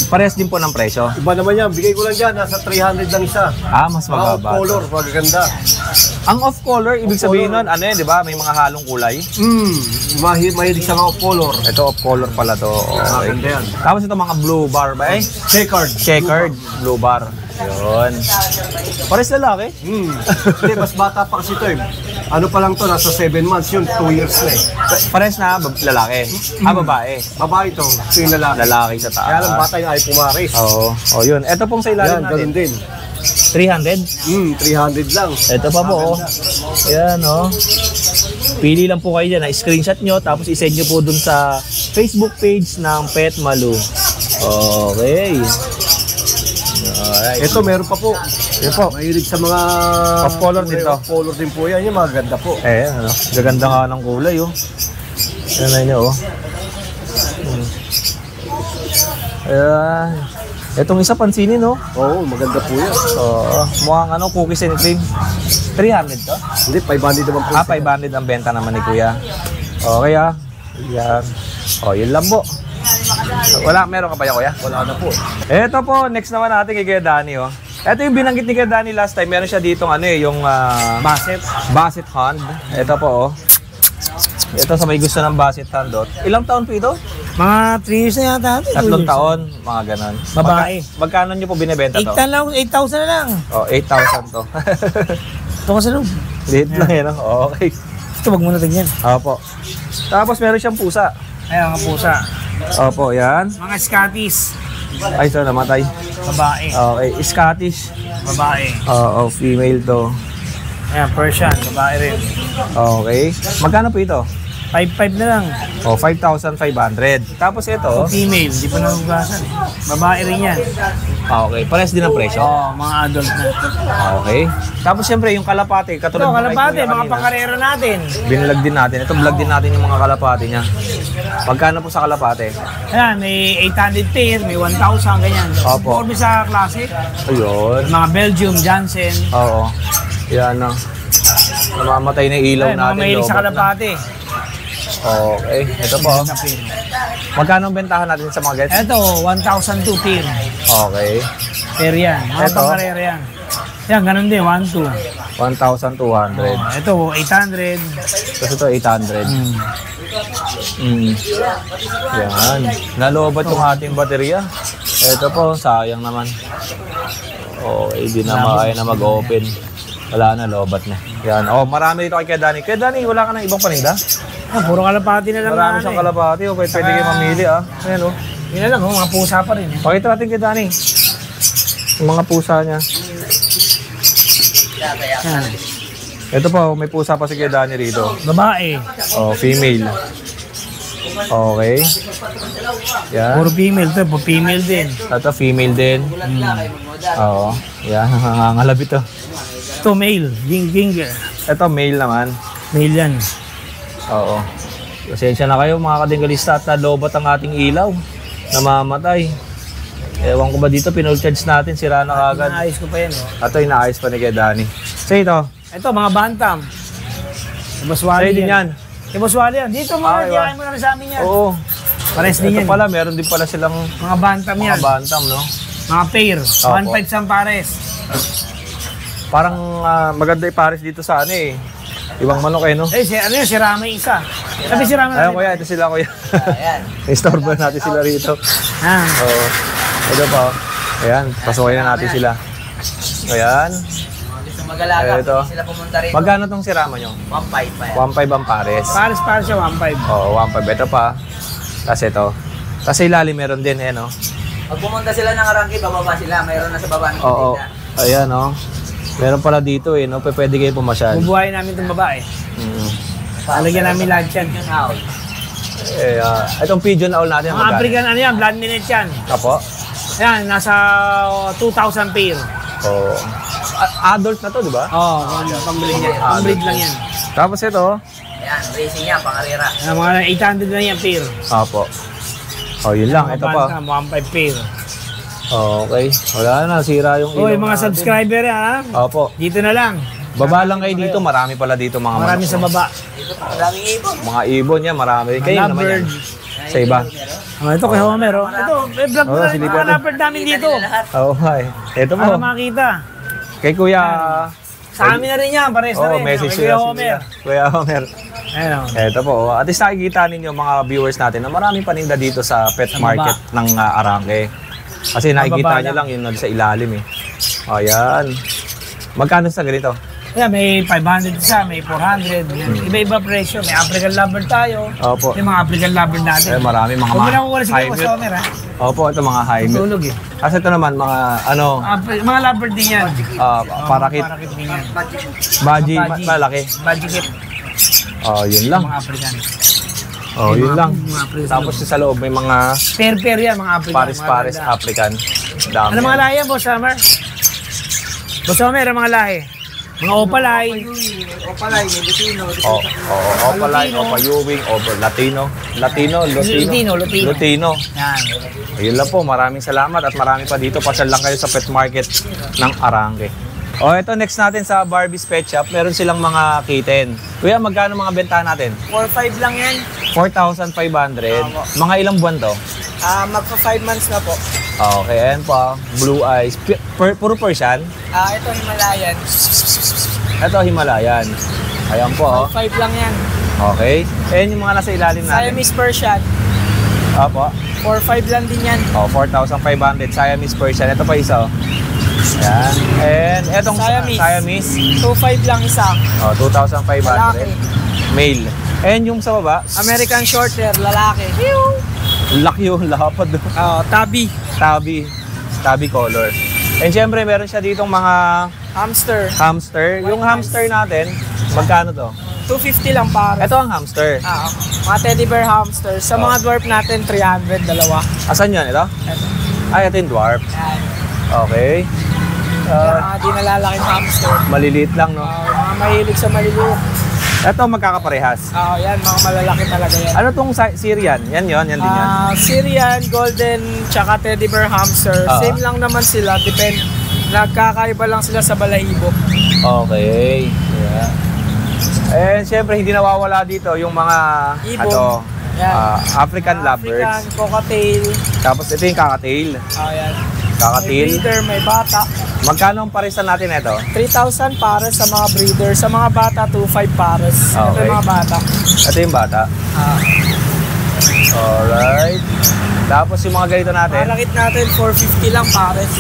Parehas din po ng presyo. iba naman yan. Bigay ko lang dyan, nasa 300 lang isa. Mas Mga mababa. color, magaganda. Ang off-color, ibig sabihin nun, ano yan, di ba? May mga halong kulay. Mahilig sa mga color. Ito off-color pala to. Okay. Maganda yan. Tapos ito mga blue bar ba eh? Checkered blue bar. Yun. Pares lalaki? Hindi, mas bata pa kasi ito Ano pa lang to, nasa 7 months yun, 2 years na Pares na lalaki. Babae. Babae ito, ito yung lalaki. Lalaki sa taas. Kaya lang bata yung ay pumaris. Oo. Oh, yun. Ito pong sa ilalim Yan, natin. ganun din. 300. 300 lang. Ito pa po. Ayan, Pili lang po kayo dyan. Screenshot nyo, tapos isend nyo po dun sa Facebook page ng Petmalu. Okay. Alright. Ito, meron pa po. Ito po. Mahilig sa mga... Off-color din to. Off-color din po yan. Yung mga ganda po. Gaganda nga ng kulay, Ayan na nyo, Ayan. Itong isa pansinin, Oo, maganda po yan. mukhang cookies and cream. 300 to? Hindi, 500 naman po. 500 ang benta naman ni Kuya. Okay, Yan. Yun lang po. Meron ka pa yan, Kuya? Wala na po. Ito po, next naman natin kay Kuya Danny, Ito yung binanggit ni Kuya Danny last time. Meron siya ditong yung Basset Hound. Ito po, Ito sa may gusto ng Basset Hound, Ilang taon po ito? Mga 3 years na yata. 3 taon, mga ganon. Babae. Magkano nyo po binibenta to? 8,000 na lang. 8,000 to. Ito ka sa loob. Liit lang yan, Okay. Ito, wag mo na tingnan. Opo. Tapos meron siyang pusa. Ayan, mga pusa. Opo, yan. Mga Scottish. Ay, ito namatay. Babae. Okay, Scottish. Babae. Oo, female to. Ayan, Persian. Babae rin. Okay. Magkano po ito? 5,500 na lang. 5,500. Tapos ito, Female. Di pa nahugasan. Babae rin yan. okay, pares din ang presyo. Mga adult na. Okay. Tapos siyempre yung kalapate, katulad Ito, ng kay kalapate. Kuya Mga kanina, pakarero natin. binalag din natin. Ito, vlog din natin yung mga kalapate niya. Magkano po sa kalapate? Ayan, may 800 pair, may 1,000, ganyan. Opo. Forme sa classic. Ayun. Mga Belgium, Janssen. Oo. Yan na. Namamatay na yung ilaw Ayan, mga natin. mahilig sa Lobot na. kalapate. Okay. Ito po. Magkano ang bentahan natin sa mga gets? Ito, 1,002 pair. Okay. Pair yan. Mga Ito? pakarero yan. Yan, ganun din, 1,200. 1,200. Ito, 800. Tapos ito, 800. Yan. Nalobat yung ating baterya. Ito po, sayang naman. Hindi na makaya na mag-open. Wala na, lobat na. Yan. Marami dito kay Danny. Kaya Danny, wala ka ng ibang paninda? Puro kalapati na lang. Marami siyang kalapati. Pwede kayo mamili Ayan Yun na lang, mga pusa pa rin. Pakita natin kay Danny. Yung mga pusa niya. Ito po, may pusa pa si kay Danny rito. Babae. Female. Okay. Yan. Puro female to, female din. Ito, female din. Oo. Yan, nangangalab ito. Ito male, ginger. Ito, male naman. Male yan. Oo. Pasensya na kayo mga kadinggalista at nalobat ang ating ilaw. Namamatay. Ewan ko ba dito, pinol-charge natin, sira na kagad. Inaayos ko pa yan. Ito, inaayos pa ni kay Danny. So ito. Ito, mga bantam. Ibaswali Sa'yo din yan. Ibaswali yan. Dito mga, diyakin mo na rin sa amin yan. Oo. Pares din Ito yan. pala, meron din pala silang Mga bantam yan. mga bantam, no? Mga pair. Opo. 1.5 isang pares. Parang maganda yung pares dito sa ibang manok no? Si Rama isa. Sabi si Rama Ayun kuya, ito sila kuya. Istorbo natin sila rito. Oo. Ito pa. Ayan, pasukin na natin sila. Ayan. Mag-alaga, Ito. sila pumunta rin. Magkano tong sirama nyo? 1.5 pa yan. 1.5 ang pares. Pares siya, 1.5. Oo, 1.5. Ito pa. Tapos ito. Tapos sa ilalim meron din no? Pag pumunta sila ng Arangke, bababa sila. Mayroon na sa baba ng Oo. Pineda. Ayan meron pala dito no? Pwede kayo pumasyal. Bubuhayin namin itong babae. Alagyan namin lahat yan. Itong pigeon owl natin. Mga African blood minute yan. Apo? Yan, nasa 2,000 pair. Oo. Adult na to, di ba? Oo, pambili niya. Pambreed lang yan. Tapos ito. Ayan, racing yan, pangarera. Mga 800 lang yan pair. Apo. Yun lang. Ito pa. 1.5 pair. Okay. Wala na. Sira yung ilaw Yung mga natin. subscriber yan, Opo. dito na lang. Baba lang kayo dito. Marami pala dito mga Marami manok, sa baba. Maraming ibon. Mga ibon yan. Marami. Kayo naman yan. Lovebird. Sa iba. Ito kay Homer. Ito, vlog mo na rin silipin mga natin. lovebird namin dito. Okay. Ito Para po. makita. Kay Kuya. Sa amin na rin yan, pares na rin. Message Kay sila si Homer. Kuya Homer. Ayun. Ito po. At least nakikita ninyo mga viewers natin na maraming paninda dito sa pet market ng Arangke. Kasi nakikita nyo lang yun sa ilalim Ayan. Magkano sa ganito? Ayan, may 500 isa, may 400. Iba-iba presyo. May African lovebird tayo. Opo. May mga African lovebird natin. Marami mga Huwag mo na kukuha si high Kuya milk. Homer, ha? Opo, ito mga high milk. Tulog Kasi ito naman mga Mga lovebird din yan. parakit. Parakit din yan. Baji, Baji. malaki. Budget. Yun lang. Mga African. Yun lang. Mga African. Tapos sa loob may mga Pair yan, mga African. pares-pares Mga ganda. African. Dami. Ano mga lahi yan, Boss Homer? Boss Homer, ang mga lahi. Mga opalay. Opalay, may Lutino. Opalay, Opayuwing, Latino. Lutino. Yan. Ayun lang po, maraming salamat at marami pa dito. Pasyal lang kayo sa pet market ng Arangke. Ito next natin sa Barbie's Pet Shop, meron silang mga kitten. Kuya, magkano mga bentahan natin? 4.5 lang yan. 4,500. Mga ilang buwan to? Magpa 5 months na po. Okay, ayan po. Blue eyes. Puro Persian. Ito Himalayan. Ito, Himalayan. Ayan po. 5 lang yan. Okay. Ayan yung mga nasa ilalim natin. Siamese Persian. Opo. 4.5 lang din yan. 4,500. Siamese Persian. Ito pa isa. Ayan. And etong Siamese. 2.5 lang isa. 2,500. Lalaki. Male. And yung sa baba, American Shorthair, lalaki. laki yung lapad. Tabi. Tabi color. And syempre, meron siya ditong mga Hamster. hamster. Yung hamster natin, magkano to? 250 lang para. Ito ang hamster. Mga teddy bear hamster. Sa mga dwarf natin, 300, dalawa. Asan yan? Ito? Ito. Ito yung dwarf. Yan. Okay. Mga di nalalaking hamster. Maliliit lang, no? Mga mahilig sa maliliit. Ito magkakaparehas. Yan, mga malalaki talaga yan. Ano tong Syrian? Yan din yan. Syrian, golden, tsaka teddy bear hamster. Same lang naman sila. Nagkakaiba lang sila sa balahibo. Okay. Yeah. And syempre, hindi nawawala dito yung mga Ibon. Yan. African lovebirds. African, cockatail. Tapos ito yung kakatail. Yan. May Kakatail. breeder, may bata. Magkano ang parisan natin ito? 3,000 pares sa mga breeder. Sa mga bata, 2,500 pares. Ito Okay. yung mga bata. Ito yung bata. Alright. Tapos yung mga ganito natin. Parakit natin, 450 lang pares.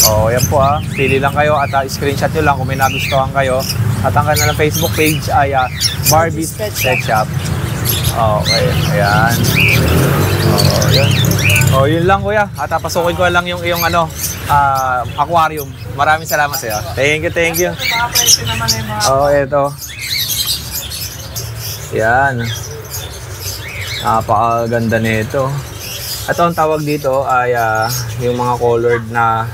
Oh, yan po ha. Pili lang kayo at screenshot nyo lang kung may nagustuhan kayo. At ang kanilang Facebook page ay Barbie's Pet Shop. Okay, ayan. Oh, yun. Oh, yun lang kuya. At pasukin ko lang yung aquarium. Maraming salamat sa iyo. Thank you. Oh, eto. Yan. Napakaganda nito. At ang tawag dito ay yung mga colored na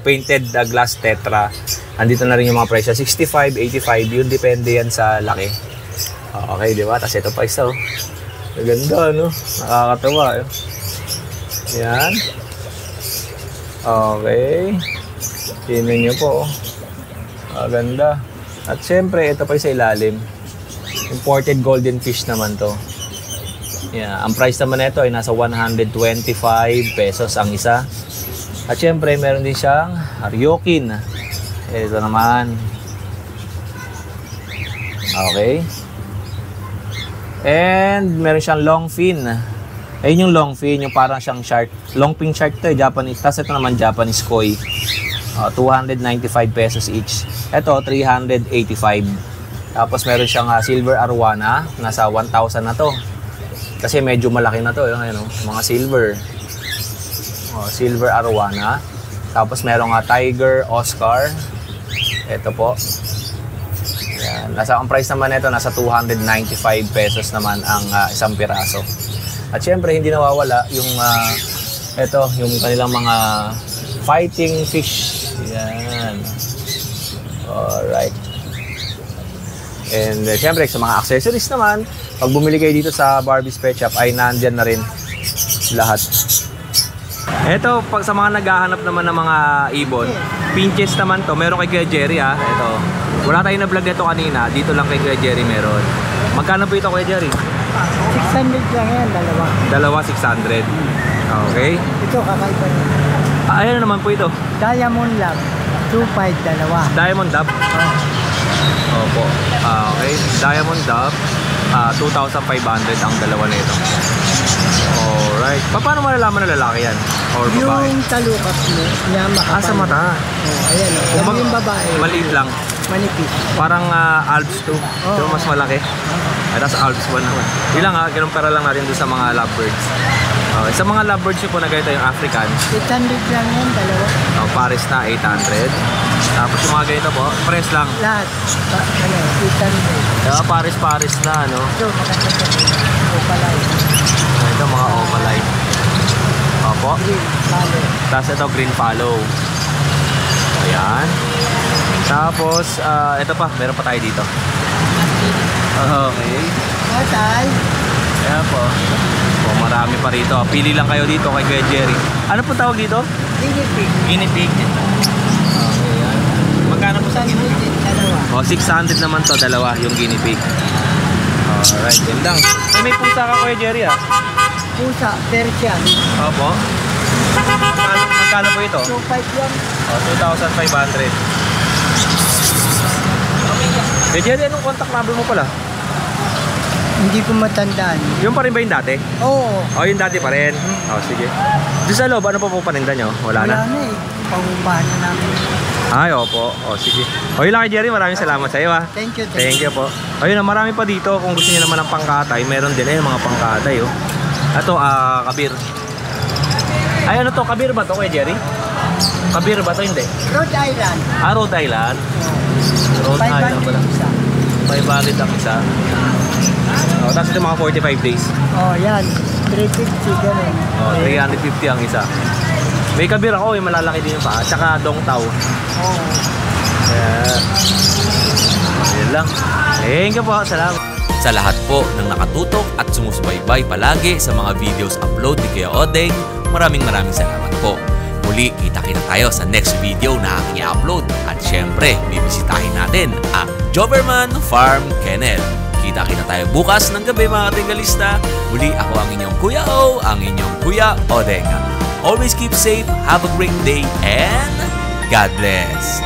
painted glass tetra. Andito na rin yung mga presyo. 65, 85. Yun depende yan sa laki. Okay, di ba? Tapos ito pa isa. Maganda, no? Nakakatawa. Yan. Okay. Tingnan nyo po. Maganda. At syempre, ito pa sa ilalim. Imported golden fish naman to. Yeah, ang price naman nito ay nasa 125 pesos ang isa. At syempre, meron din siyang ryokin. Ito naman. Okay. And meron siyang long fin. Ayun yung long fin, yung parang siyang shark. Long fin shark to, Japanese. Tapos ito naman Japanese koi. 295 pesos each. Ito, 385. Tapos meron siyang silver arowana. Nasa 1,000 na to. Kasi medyo malaki na to, mga silver. Silver arowana. Tapos merong tiger Oscar. Ito po. Yan. Ang price naman nito nasa 295 pesos naman ang isang piraso. At syempre hindi nawawala yung yung kanilang mga fighting fish. Yan. Alright. And syempre sa mga accessories naman, pag bumili kayo dito sa Barbie's Pet Shop ay nandyan na rin lahat. Ito, pag sa mga naghahanap naman ng mga ibon, pinches naman to, meron kay Kuya Jerry ha. Ito. Wala tayong na-vlog nito kanina, dito lang kay Kuya Jerry meron. Magkano po ito Kuya Jerry? 600 lang yan, dalawa. Dalawa 600. Okay. Ito, kakaiba niya. Ayan naman po ito. Diamond Lab, 2.5, dalawa. Diamond Dove? Opo. Okay. Diamond Dove, 2,500 ang dalawa nito. Alright. Paano malalaman na lalaki yan? Or babae? Yung talukas mo, niya makapal. Sa mata. Ayan o. Yung babae. Maliit lang. Manipis. Parang Alps 2. Pero mas malaki. Ay, tas Alps 1 naman. Ilang ganun para lang natin doon sa mga lovebirds. Sa mga lovebirds yun po na ganito yung African. 800 lang yan, dalawa. Pares na 800. Tapos yung mga ganito po, pares lang. Lahat. 800. Pares-pares na, no? Ito, maganda sa opalite. Ito mga opalite. Opo. Green, follow. Tapos ito green follow. Ayan. Tapos, ito pa, meron pa tayo dito. Okay. Matay. Ayan po. Marami pa rito. Pili lang kayo dito kay Kuya Jerry. Ano po tawag dito? Guinea pig. Guinea pig. Okay, yan. Magkano po sa guinea pig? Dalawa. 600 naman to, dalawa yung guinea pig. Alright, yun lang. May pusa ka Kuya Jerry Pusa, Persian. Opo. Magkano po ito? 2.5 yan. 2,500. Kuya Jerry, anong contact number mo pala? Hindi ko matandaan. Yung pa rin ba yung dati? Oo. Yung dati pa rin? Sige. Doon sa loob, ano pa po paninda nyo? Wala na? Wala na eh. Pangupahan na namin. Ay, opo. Sige. Yun lang kay Jerry, maraming salamat sa iyo ha. Thank you. Thank you po. Ayun, marami pa dito. Kung gusto niyo naman ng pangkatay, meron din mga pangkatay. Ito, kabir. Ay, ano to? Kabir ba to kay Jerry? Kabir ba to? Hindi. Rhode Island. Rhode Island. Rhode Island pala. 500 ang isa. Tapos ito mga 45 days. Yan. 350 ganun. 350 ang isa. May kabir ako, malalaki din yung paa. Tsaka dongtaw. Yan lang. Thank you po. Salamat. Sa lahat po ng nakatutok at sumusubaybay palagi sa mga videos upload ni Kuya Odeng, maraming salamat po. Muli, kita-kita tayo sa next video na aking i-upload. At syempre, bibisitahin natin ang Doberman Farm Kennel. Kita-kita tayo bukas ng gabi mga Tengalista. Muli, ako ang inyong Kuya O, ang inyong Kuya Odeng. Always keep safe, have a great day, and God bless!